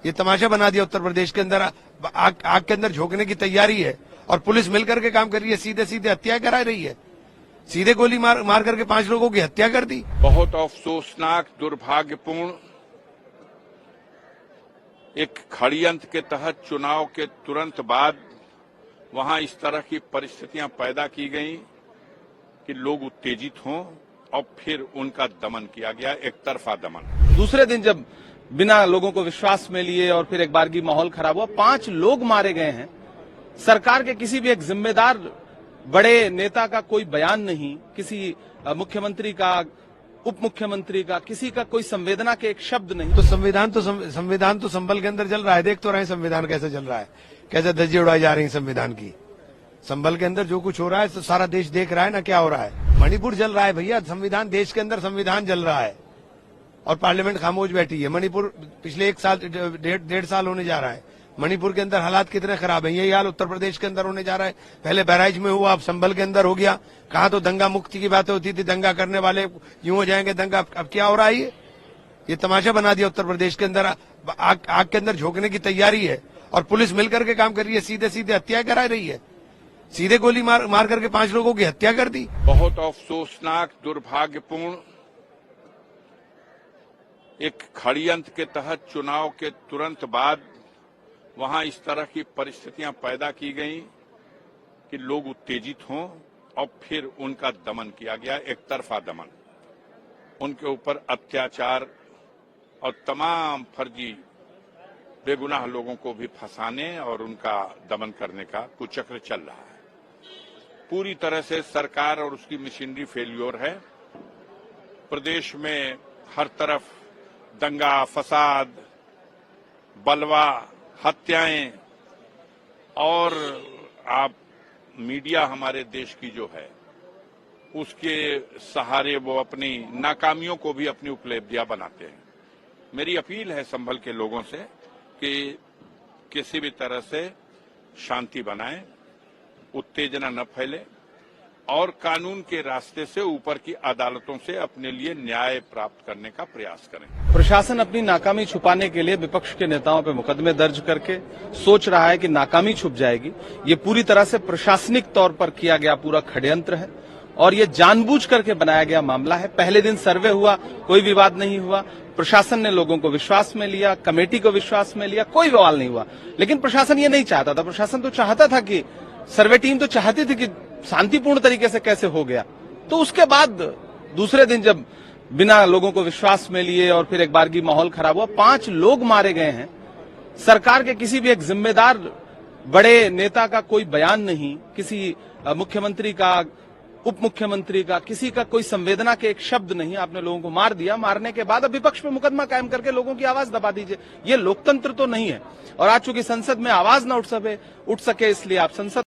ये तमाशा बना दिया उत्तर प्रदेश के अंदर। आग के अंदर झोंकने की तैयारी है और पुलिस मिलकर के काम कर रही है। सीधे सीधे हत्या करा रही है, सीधे गोली मार करके 5 लोगों की हत्या कर दी। बहुत अफसोसनाक, दुर्भाग्यपूर्ण, एक षड्यंत्र के तहत चुनाव के तुरंत बाद वहां इस तरह की परिस्थितियां पैदा की गई कि लोग उत्तेजित हों और फिर उनका दमन किया गया, एक तरफा दमन। दूसरे दिन जब बिना लोगों को विश्वास में लिए और फिर एक बार की माहौल खराब हुआ, 5 लोग मारे गए हैं। सरकार के किसी भी एक जिम्मेदार बड़े नेता का कोई बयान नहीं, किसी मुख्यमंत्री का, उप मुख्यमंत्री का, किसी का कोई संवेदना के एक शब्द नहीं। तो संविधान तो संभल के अंदर चल रहा है। देख तो रहे हैं संविधान कैसे चल रहा है, कैसे धज्जियां उड़ाई जा रही हैं संविधान की। संभल के अंदर जो कुछ हो रहा है तो सारा देश देख रहा है ना क्या हो रहा है। मणिपुर चल रहा है भैया, संविधान, देश के अंदर संविधान चल रहा है और पार्लियामेंट खामोश बैठी है। मणिपुर पिछले 1 साल, 1.5 साल होने जा रहा है। मणिपुर के अंदर हालात कितने खराब हैं। यही हाल उत्तर प्रदेश के अंदर होने जा रहा है। पहले बहराइच में हुआ, अब संभल के अंदर हो गया। कहाँ तो दंगा मुक्ति की बातें होती थी, दंगा करने वाले यूं हो जाएंगे दंगा। अब क्या हो रहा है, ये तमाशा बना दिया उत्तर प्रदेश के अंदर। आग के अंदर झोंकने की तैयारी है और पुलिस मिलकर के काम कर रही है। सीधे सीधे हत्या करा रही है, सीधे गोली मार करके 5 लोगों की हत्या कर दी। बहुत अफसोसनाक, दुर्भाग्यपूर्ण, एक षड्यंत्र के तहत चुनाव के तुरंत बाद वहां इस तरह की परिस्थितियां पैदा की गई कि लोग उत्तेजित हों और फिर उनका दमन किया गया, एक तरफा दमन। उनके ऊपर अत्याचार और तमाम फर्जी बेगुनाह लोगों को भी फंसाने और उनका दमन करने का कुचक्र चल रहा है। पूरी तरह से सरकार और उसकी मशीनरी फेल्योर है। प्रदेश में हर तरफ दंगा, फसाद, बलवा, हत्याएं, और आप मीडिया हमारे देश की जो है उसके सहारे वो अपनी नाकामियों को भी अपनी उपलब्धियां बनाते हैं। मेरी अपील है संभल के लोगों से कि किसी भी तरह से शांति बनाएं, उत्तेजना न फैले और कानून के रास्ते से ऊपर की अदालतों से अपने लिए न्याय प्राप्त करने का प्रयास करें। प्रशासन अपनी नाकामी छुपाने के लिए विपक्ष के नेताओं पे मुकदमे दर्ज करके सोच रहा है कि नाकामी छुप जाएगी। ये पूरी तरह से प्रशासनिक तौर पर किया गया पूरा षड्यंत्र है और ये जानबूझ करके बनाया गया मामला है। पहले दिन सर्वे हुआ, कोई विवाद नहीं हुआ। प्रशासन ने लोगों को विश्वास में लिया, कमेटी को विश्वास में लिया, कोई बवाल नहीं हुआ। लेकिन प्रशासन ये नहीं चाहता था। प्रशासन तो चाहता था कि, सर्वे टीम तो चाहती थी कि शांतिपूर्ण तरीके से कैसे हो गया। तो उसके बाद दूसरे दिन जब बिना लोगों को विश्वास में लिए और फिर एक बार की माहौल खराब हुआ, 5 लोग मारे गए हैं। सरकार के किसी भी एक जिम्मेदार बड़े नेता का कोई बयान नहीं, किसी मुख्यमंत्री का, उप मुख्यमंत्री का, किसी का कोई संवेदना के एक शब्द नहीं। आपने लोगों को मार दिया। मारने के बाद अब विपक्ष में मुकदमा कायम करके लोगों की आवाज दबा दीजिए। ये लोकतंत्र तो नहीं है। और आज चूंकि संसद में आवाज न उठ सके, इसलिए आप संसद